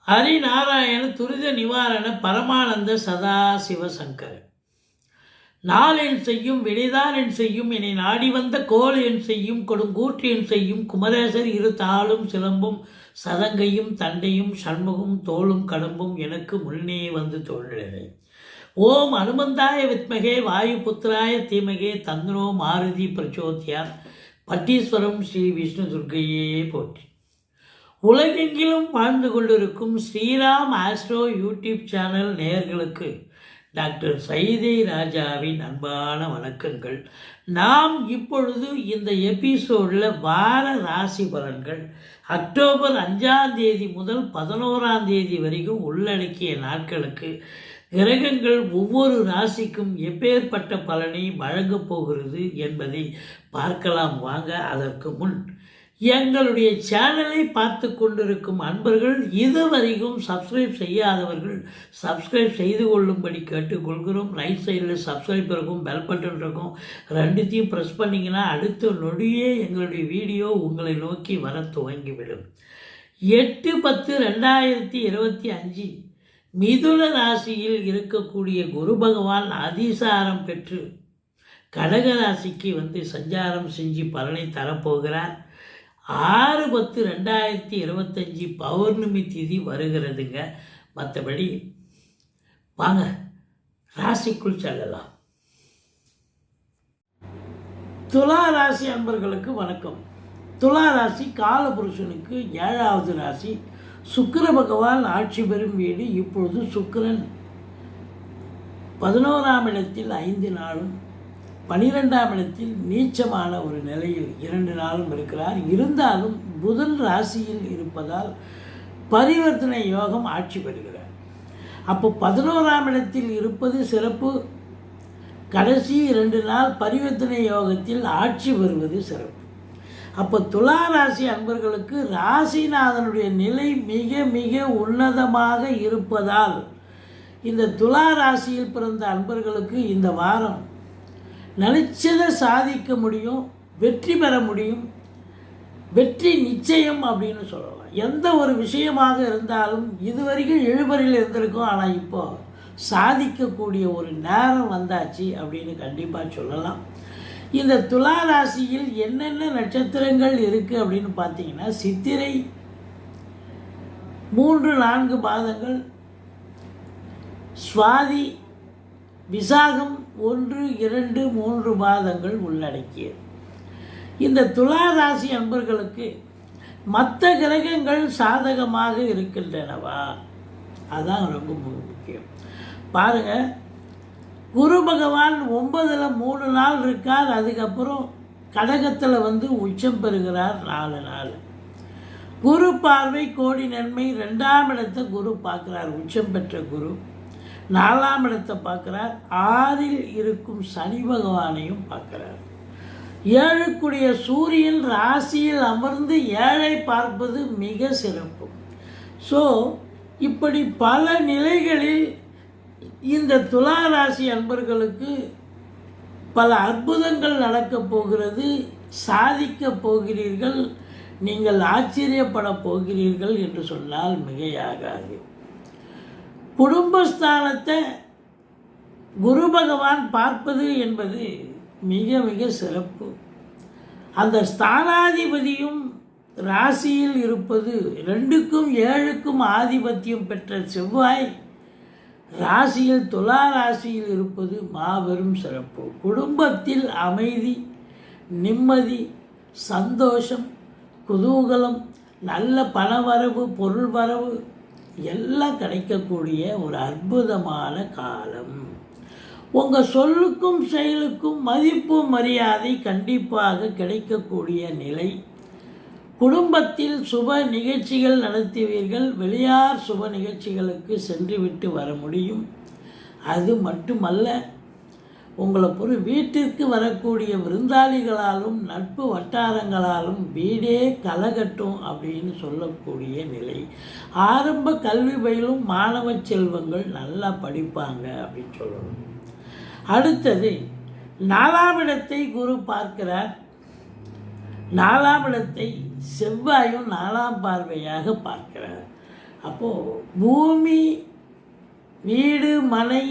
ஹரிநாராயண துரித நிவாரண பரமானந்த சதாசிவசங்கர. நாள் என் செய்யும் வினைதான் என் செய்யும் என்னை நாடி வந்த கோல் என் செய்யும் கொடுங்கூற்று என் செய்யும் குமரேசர் இரு தாளும் சிலம்பும் சதங்கையும் தண்டையும் சண்முகம் தோளும் கடம்பும் எனக்கு முன்னே வந்து தோன்றினது. ஓம் அனுமந்தாய வித்மகே வாயு புத்திராய தீமகே தந்தனோ மாருதி பிரச்சோத்யா பட்டீஸ்வரம் ஸ்ரீ விஷ்ணு துர்க்கையே போற்றி. உலகெங்கிலும் வாழ்ந்து கொண்டிருக்கும் ஸ்ரீராம் ஆஸ்ட்ரோ யூடியூப் சேனல் நேயர்களுக்கு டாக்டர் சைதை ராஜாவின் அன்பான வணக்கங்கள். நாம் இப்பொழுது இந்த எபிசோடில் வார ராசி பலன்கள் அக்டோபர் 5ஆம் தேதி முதல் 11ஆம் தேதி வரைக்கும் உள்ளடக்கிய நாட்களுக்கு கிரகங்கள் ஒவ்வொரு ராசிக்கும் எப்பேற்பட்ட பலனை வழங்கப் போகிறது என்பதை பார்க்கலாம் வாங்க. அதற்கு முன் எங்களுடைய சேனலை பார்த்து கொண்டிருக்கும் அன்பர்கள் இதுவரைக்கும் சப்ஸ்கிரைப் செய்யாதவர்கள் சப்ஸ்கிரைப் செய்து கொள்ளும்படி கேட்டுக்கொள்கிறோம். ரைட் சைடில் சப்ஸ்கிரைப் இருக்கும், பெல் பட்டன் இருக்கும், ரெண்டுத்தையும் ப்ரெஸ் பண்ணிங்கன்னா அடுத்த நொடியே எங்களுடைய வீடியோ உங்களை நோக்கி வர துவங்கிவிடும். 8/10/2025 மிதுன ராசியில் இருக்கக்கூடிய குரு பகவான் அதிசாரம் பெற்று கடக ராசிக்கு வந்து சஞ்சாரம் செஞ்சு பலனை தரப்போகிறார். 6/10/2025 பௌர்ணமி திதி வருகிறதுங்க. மற்றபடி வாங்க ராசிக்குள் செல்லலாம். துலா ராசி அன்பர்களுக்கு வணக்கம். துலா ராசி காலபுருஷனுக்கு 7வது ராசி. சுக்கிர பகவான் ஆட்சி பெறும் வீடு. இப்பொழுது சுக்கிரன் 11ஆம் இடத்தில் 5 நாளும் 12ஆம் இடத்தில் நீச்சமான ஒரு நிலையில் 2 நாளும் இருக்கிறார். இருந்தாலும் புதன் ராசியில் இருப்பதால் பரிவர்த்தனை யோகம் ஆட்சி பெறுகிறார். அப்போ 11ஆம் இடத்தில் இருப்பது சிறப்பு. கடைசி 2 நாள் பரிவர்த்தனை யோகத்தில் ஆட்சி வருவது சிறப்பு. அப்போ துலா ராசி அன்பர்களுக்கு ராசிநாதனுடைய நிலை மிக மிக உன்னதமாக இருப்பதால் இந்த துலா ராசியில் பிறந்த அன்பர்களுக்கு இந்த வாரம் நினைச்சதை சாதிக்க முடியும், வெற்றி பெற முடியும். வெற்றி நிச்சயம் அப்படின்னு சொல்லலாம். எந்த ஒரு விஷயமாக இருந்தாலும் இதுவரைக்கும் இழுபறியில் இருந்திருக்கும், ஆனால் இப்போ சாதிக்கக்கூடிய ஒரு நேரம் வந்தாச்சு அப்படின்னு கண்டிப்பாக சொல்லலாம். இந்த துலா ராசியில் என்னென்ன நட்சத்திரங்கள் இருக்குது அப்படின்னு பார்த்தீங்கன்னா, சித்திரை 3-4 பாதங்கள், சுவாதி விசாகம் 1-2-3 பாதங்கள் உள்ளடக்கியது. இந்த துலா ராசி அன்பர்களுக்கு மற்ற கிரகங்கள் சாதகமாக இருக்கின்றனவா? அதான் ரொம்ப முக்கியம். பாருங்கள், குரு பகவான் 9ல் 3 நாள் இருக்கார். அதுக்கப்புறம் கடகத்தில் வந்து உச்சம் பெறுகிறார் 4 நாள். குரு பார்வை கோடி நன்மை. 2ஆம் இடத்தை குரு பார்க்குறார். உச்சம் பெற்ற குரு 4ஆம் இடத்தை பார்க்குறார். 6இல் இருக்கும் சனி பகவானையும் பார்க்குறார். 7க்குடைய சூரியன் ராசியில் அமர்ந்து 7ஐ பார்ப்பது மிக சிறப்பு. ஸோ இப்படி பல நிலைகளில் இந்த துலா ராசி அன்பர்களுக்கு பல அற்புதங்கள் நடக்கப் போகிறது. சாதிக்கப் போகிறீர்கள், நீங்கள் ஆச்சரியப்பட போகிறீர்கள் என்று சொன்னால் மிகையாகாது. குடும்பஸ்தானத்தை குரு பகவான் பார்ப்பது என்பது மிக மிக சிறப்பு. அந்த ஸ்தானாதிபதியும் ராசியில் இருப்பது 2க்கும் 7க்கும் ஆதிபத்தியம் பெற்ற செவ்வாய் ராசியில் துலா ராசியில் இருப்பது மாபெரும் சிறப்பு. குடும்பத்தில் அமைதி, நிம்மதி, சந்தோஷம், குதூகலம், நல்ல பணவரவு, பொருள் வரவு எல்லாம் கிடைக்கக்கூடிய ஒரு அற்புதமான காலம். உங்கள் சொல்லுக்கும் செயலுக்கும் மதிப்பு மரியாதை கண்டிப்பாக கிடைக்கக்கூடிய நிலை. குடும்பத்தில் சுப நிகழ்ச்சிகள் நடத்துவீர்கள். வெளியார் சுப நிகழ்ச்சிகளுக்கு சென்றுவிட்டு வர முடியும். அது மட்டுமல்ல, உங்களை வீட்டிற்கு வரக்கூடிய விருந்தாளிகளாலும் நட்பு வட்டாரங்களாலும் வீடே கலகட்டும் அப்படின்னு சொல்லக்கூடிய நிலை. ஆரம்ப கல்வி பயிலும் மாணவ செல்வங்கள் நல்லா படிப்பாங்க அப்படின்னு சொல்லணும். அடுத்தது 4ஆம் இடத்தை குரு பார்க்கிறார். 4ஆம் இடத்தை செவ்வாயும் 4ஆம் பார்வையாக பார்க்கிறார். அப்போது பூமி, வீடு, மனை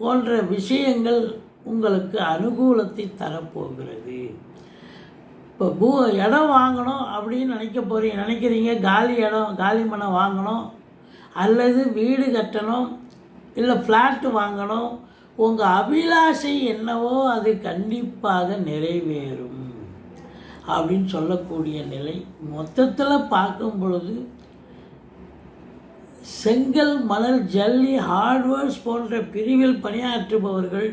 போன்ற விஷயங்கள் உங்களுக்கு அனுகூலத்தை தரப்போகிறது. இப்போ இடம் வாங்கணும் அப்படின்னு நினைக்கிறீங்க, காலி மனை வாங்கணும், அல்லது வீடு கட்டணும், இல்லை ஃப்ளாட்டு வாங்கணும். உங்கள் அபிலாஷை என்னவோ அது கண்டிப்பாக நிறைவேறும் அப்படின்னு சொல்லக்கூடிய நிலை. மொத்தத்தில் பார்க்கும் பொழுது செங்கல், மணல், ஜல்லி, ஹார்ட்வேர்ஸ் போன்ற பிரிவில் பணியாற்றுபவர்கள்,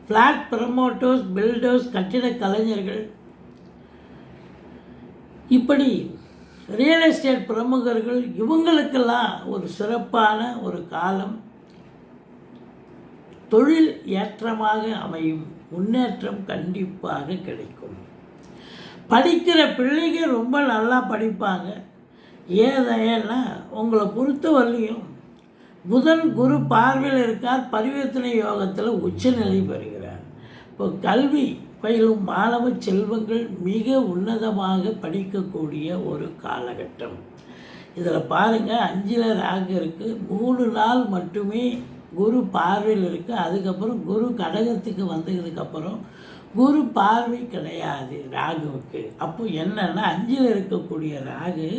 ஃப்ளாட் ப்ரமோட்டர்ஸ், பில்டர்ஸ், கட்டிட கலைஞர்கள், இப்படி ரியல் எஸ்டேட் பிரமுகர்கள், இவங்களுக்கெல்லாம் ஒரு சிறப்பான ஒரு காலம். தொழில் ஏற்றமாக அமையும், முன்னேற்றம் கண்டிப்பாக கிடைக்கும். படிக்கிற பிள்ளைங்க ரொம்ப நல்லா படிப்பாங்க. ஏன்னா உங்களை பொறுத்தவரையிலையும் புதன் குரு பார்வையில் இருக்கார், பரிவர்த்தனை யோகத்தில் உச்சநிலை பெறுகிறார். இப்போ கல்வி பயிலும் மாணவ செல்வங்கள் மிக உன்னதமாக படிக்கக்கூடிய ஒரு காலகட்டம். இதில் பாருங்கள், 5ல் ராகு இருக்குது, 3 நாள் மட்டுமே குரு பார்வையில் இருக்குது. அதுக்கப்புறம் குரு கடகத்துக்கு வந்ததுக்கப்புறம் குரு பார்வை கிடையாது ராகுவுக்கு. அப்போ என்னென்னா 5ல் இருக்கக்கூடிய ராகு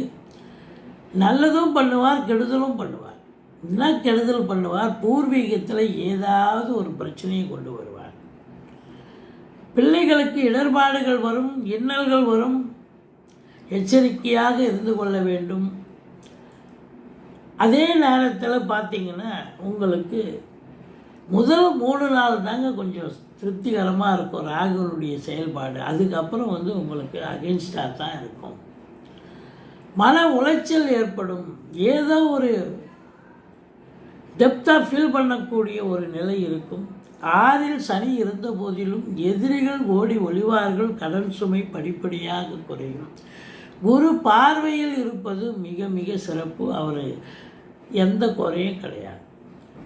நல்லதும் பண்ணுவார், கெடுதலும் பண்ணுவார். என்ன கெடுதல் பண்ணுவார்? பூர்வீகத்தில் ஏதாவது ஒரு பிரச்சனையை கொண்டு வருவார். பிள்ளைகளுக்கு இடர்பாடுகள் வரும், இன்னல்கள் வரும், எச்சரிக்கையாக இருந்து கொள்ள வேண்டும். அதே நேரத்தில் பார்த்திங்கன்னா உங்களுக்கு முதல் 3 நாள் தாங்க கொஞ்சம் திருப்திகரமாக இருக்கும் ராகுனுடைய செயல்பாடு. அதுக்கப்புறம் உங்களுக்கு அகென்ஸ்டாக தான் இருக்கும். மன உளைச்சல் ஏற்படும், ஏதோ ஒரு டெப்த்தாக ஃபீல் பண்ணக்கூடிய ஒரு நிலை இருக்கும். 6ல் சனி இருந்த போதிலும் எதிரிகள் ஓடி ஒளிவார்கள், கடன் சுமை படிப்படியாக குறையும். குரு பார்வையில் இருப்பது மிக மிக சிறப்பு. அவர் எந்த குறையும் கிடையாது.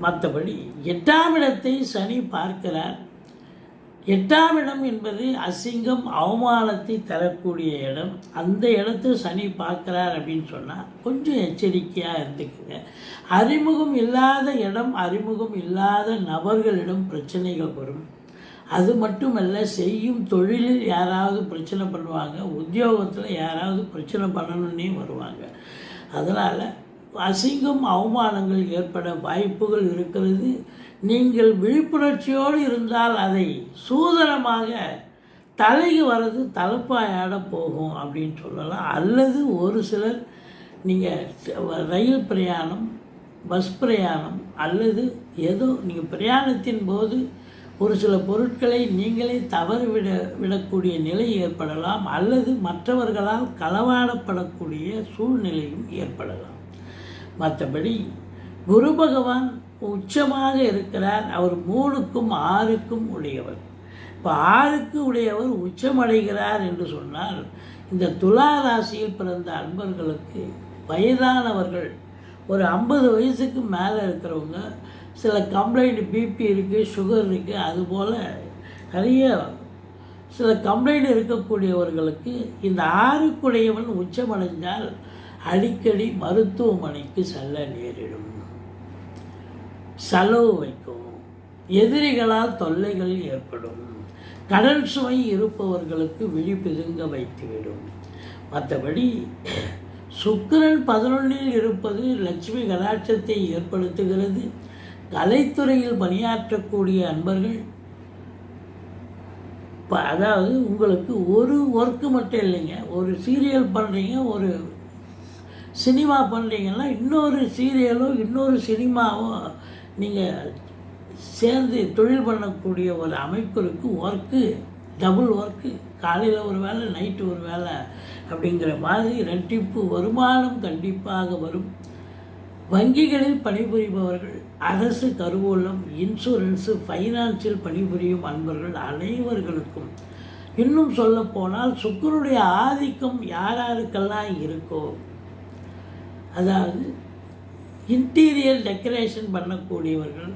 மற்றபடி 8ஆம் இடத்தை சனி பார்க்கிறார். 8ஆம் இடம் என்பது அசிங்கம், அவமானத்தை தரக்கூடிய இடம். அந்த இடத்தை சனி பார்க்குறார் அப்படின்னு சொன்னால் கொஞ்சம் எச்சரிக்கையாக இருந்துக்குங்க. அறிமுகம் இல்லாத இடம், அறிமுகம் இல்லாத நபர்களிடம் பிரச்சனைகள் வரும். அது மட்டுமல்ல, செய்யும் தொழிலில் யாராவது பிரச்சனை பண்ணுவாங்க, உத்தியோகத்தில் யாராவது பிரச்சனை பண்ணணுன்னே வருவாங்க. அதனால் அசிங்கம், அவமானங்கள் ஏற்பட வாய்ப்புகள் இருக்கிறது. நீங்கள் விழிப்புணர்ச்சியோடு இருந்தால் அதை சூதனமாக தலைக்கு வர்றது தலைப்பாயாட போகும் அப்படின்னு சொல்லலாம். அல்லது ஒரு சிலர் நீங்கள் ரயில் பிரயாணம், பஸ் பிரயாணம், அல்லது ஏதோ நீங்கள் பிரயாணத்தின் போது ஒரு சில பொருட்களை நீங்களே தவறு விடக்கூடிய நிலை ஏற்படலாம். அல்லது மற்றவர்களால் களவாடப்படக்கூடிய சூழ்நிலையும் ஏற்படலாம். மற்றபடி குரு பகவான் உச்சமாக இருக்கிறார். அவர் 3க்கும் 6க்கும் உடையவர். இப்போ 6க்கு உடையவர் உச்சமடைகிறார் என்று சொன்னால், இந்த துலா ராசியில் பிறந்த அன்பர்களுக்கு வயதானவர்கள், ஒரு 50 வயசுக்கு மேலே இருக்கிறவங்க, சில கம்ப்ளைண்ட் பிபி இருக்குது, சுகர் இருக்குது, அதுபோல் நிறைய சில கம்ப்ளைண்ட் இருக்கக்கூடியவர்களுக்கு இந்த 6க்குடையவன் உச்சமடைந்தால் அடிக்கடி மருத்துவமனைக்கு செல்ல நேரிடும், செலவு வைக்கும், எதிரிகளால் தொல்லைகள் ஏற்படும், கடன் சுமை இருப்பவர்களுக்கு விழிப்பிதுங்க வைத்துவிடும். மற்றபடி சுக்கிரன் 11ல் இருப்பது லட்சுமி கடாட்சத்தை ஏற்படுத்துகிறது. கலைத்துறையில் பணியாற்றக்கூடிய அன்பர்கள், அதாவது உங்களுக்கு ஒரு ஒர்க்கு மட்டும் இல்லைங்க, ஒரு சீரியல் பண்ணுறீங்க, ஒரு சினிமா பண்ணுறீங்கன்னா இன்னொரு சீரியலோ இன்னொரு சினிமாவோ நீங்கள் சேர்ந்து தொழில் பண்ணக்கூடிய ஒரு அமைப்பிற்கு ஒர்க்கு, டபுள் ஒர்க்கு, காலையில் ஒரு வேலை, நைட்டு ஒரு வேலை அப்படிங்கிற மாதிரி ரெட்டிப்பு வருமானம் கண்டிப்பாக வரும். வங்கிகளில் பணிபுரிபவர்கள், அரசு கருவூலம், இன்சூரன்ஸு, ஃபைனான்சியல் பணிபுரியும் அன்பர்கள் அனைவர்களுக்கும், இன்னும் சொல்லப்போனால் சுக்கிரனுடைய ஆதிக்கம் யாருக்கெல்லாம் இருக்கோ, அதாவது இன்டீரியர் டெக்கரேஷன் பண்ணக்கூடியவர்கள்,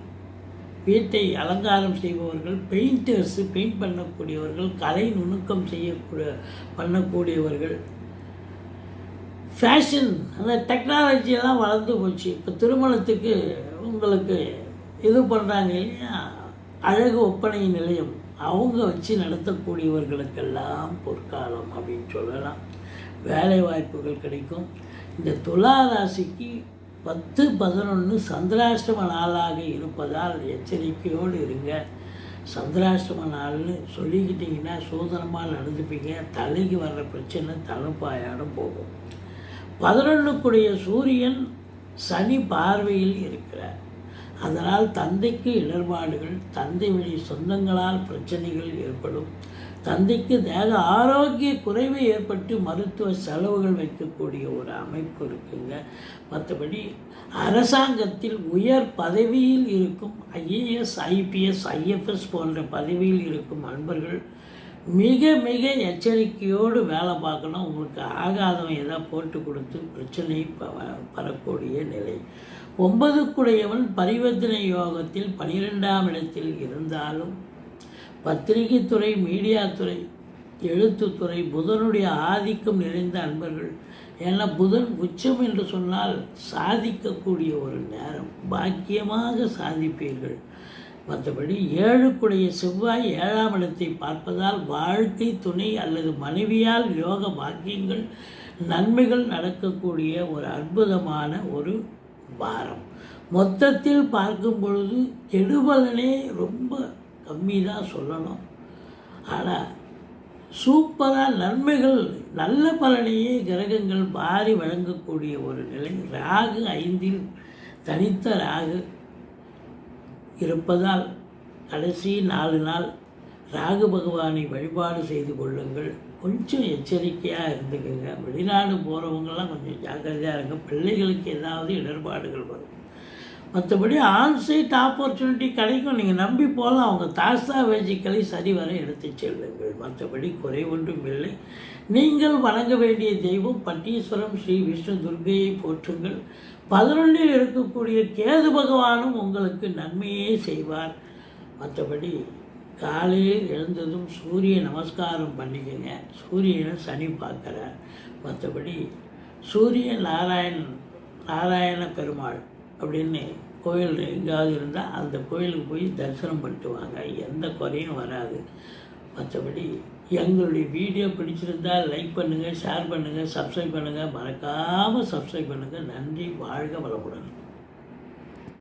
வீட்டை அலங்காரம் செய்பவர்கள், பெயிண்டர்ஸு, பெயிண்ட் பண்ணக்கூடியவர்கள், கலை நுணுக்கம் பண்ணக்கூடியவர்கள், ஃபேஷன் அந்த டெக்னாலஜியெல்லாம் வளர்ந்து போச்சு. இப்போ திருமணத்துக்கு உங்களுக்கு இது பண்ணுறாங்க இல்லையா, அழகு ஒப்பனை நிலையம், அவங்க வச்சு நடத்தக்கூடியவர்களுக்கெல்லாம் பொற்காலம் அப்படின்னு சொல்லலாம். வேலை வாய்ப்புகள் கிடைக்கும். இந்த துலா ராசிக்கு 10-11 சந்திராஷ்டம நாளாக இருப்பதால் எச்சரிக்கையோடு இருங்க. சந்திராஷ்டம நாள்னு சொல்லிக்கிட்டிங்கன்னா சோதனமாக நடந்துப்பீங்க. தலைக்கு வர்ற பிரச்சனை தலைப்பாயாடும் போகும். 11க்குடைய சூரியன் சனி பார்வையில் இருக்கிறார். அதனால் தந்தைக்கு இடர்பாடுகள், தந்தை வழி சொந்தங்களால் பிரச்சனைகள் ஏற்படும். தந்தைக்கு தேக ஆரோக்கிய குறைவு ஏற்பட்டு மருத்துவ செலவுகள் வைக்கக்கூடிய ஒரு அமைப்பு இருக்குங்க. மற்றபடி அரசாங்கத்தில் உயர் பதவியில் இருக்கும் ஐஏஎஸ், ஐபிஎஸ், ஐஎஃப்எஸ் போன்ற பதவியில் இருக்கும் அன்பர்கள் மிக மிக எச்சரிக்கையோடு வேலை பார்க்கணும். உங்களுக்கு ஆகாதவன் எதாவது போட்டு கொடுத்து பிரச்சனை வரக்கூடிய நிலை. 9க்குடையவன் பரிவர்த்தனை யோகத்தில் 12ஆம் இடத்தில் இருந்தாலும் பத்திரிகை துறை, மீடியா துறை, எழுத்துத்துறை, புதனுடைய ஆதிக்கம் நிறைந்த அன்பர்கள். ஏன்னா புதன் உச்சம் என்று சொன்னால் சாதிக்கக்கூடிய ஒரு நேரம், பாக்கியமாக சாதிப்பீர்கள். மற்றபடி 7க்குடைய செவ்வாய் 7ஆம் இடத்தை பார்ப்பதால் வாழ்க்கை துணை அல்லது மனைவியால் யோக பாக்கியங்கள், நன்மைகள் நடக்கக்கூடிய ஒரு அற்புதமான ஒரு வாரம். மொத்தத்தில் பார்க்கும் பொழுது கெடுபலனே ரொம்ப கம்மி தான் சொல்லணும். ஆனால் சூப்பராக நன்மைகள், நல்ல பலனையே கிரகங்கள் பாரி வழங்கக்கூடிய ஒரு நிலை. ராகு 5இல் தனித்த ராகு இருப்பதால் கடைசி 4 நாள் ராகு பகவானை வழிபாடு செய்து கொள்ளுங்கள். கொஞ்சம் எச்சரிக்கையாக இருந்துக்குங்க. வெளிநாடு போகிறவங்கெல்லாம் கொஞ்சம் ஜாக்கிரதையாக இருங்க. பிள்ளைகளுக்கு ஏதாவது இடர்பாடுகள் வரும். மற்றபடி ஆன்சைட் ஆப்பர்ச்சுனிட்டி கிடைக்கும், நீங்கள் நம்பி போகலாம். அவங்க தாஸ்தாவேஜிக்கலை சரிவர எடுத்து செல்லுங்கள். மற்றபடி குறை ஒன்றும் இல்லை. நீங்கள் வணங்க வேண்டிய தெய்வம் பட்டீஸ்வரம் ஸ்ரீ விஷ்ணு துர்க்கையை போற்றுங்கள். 11இல் இருக்கக்கூடிய கேது பகவானும் உங்களுக்கு நன்மையே செய்வார். மற்றபடி காலையில் எழுந்ததும் சூரிய நமஸ்காரம் பண்ணிக்கங்க. சூரியனை சனி பார்க்குறார். மற்றபடி சூரிய நாராயண பெருமாள் அப்படின்னு கோயில் எங்கேயாவது இருந்தால் அந்த கோயிலுக்கு போய் தரிசனம் பண்ணிட்டு வாங்க, எந்த குறையும் வராது. மற்றபடி எங்களுடைய வீடியோ பிடிச்சிருந்தால் லைக் பண்ணுங்கள், ஷேர் பண்ணுங்கள், சப்ஸ்கிரைப் பண்ணுங்கள். மறக்காமல் சப்ஸ்கிரைப் பண்ணுங்கள். நன்றி. வாழ்க வளமுடன்.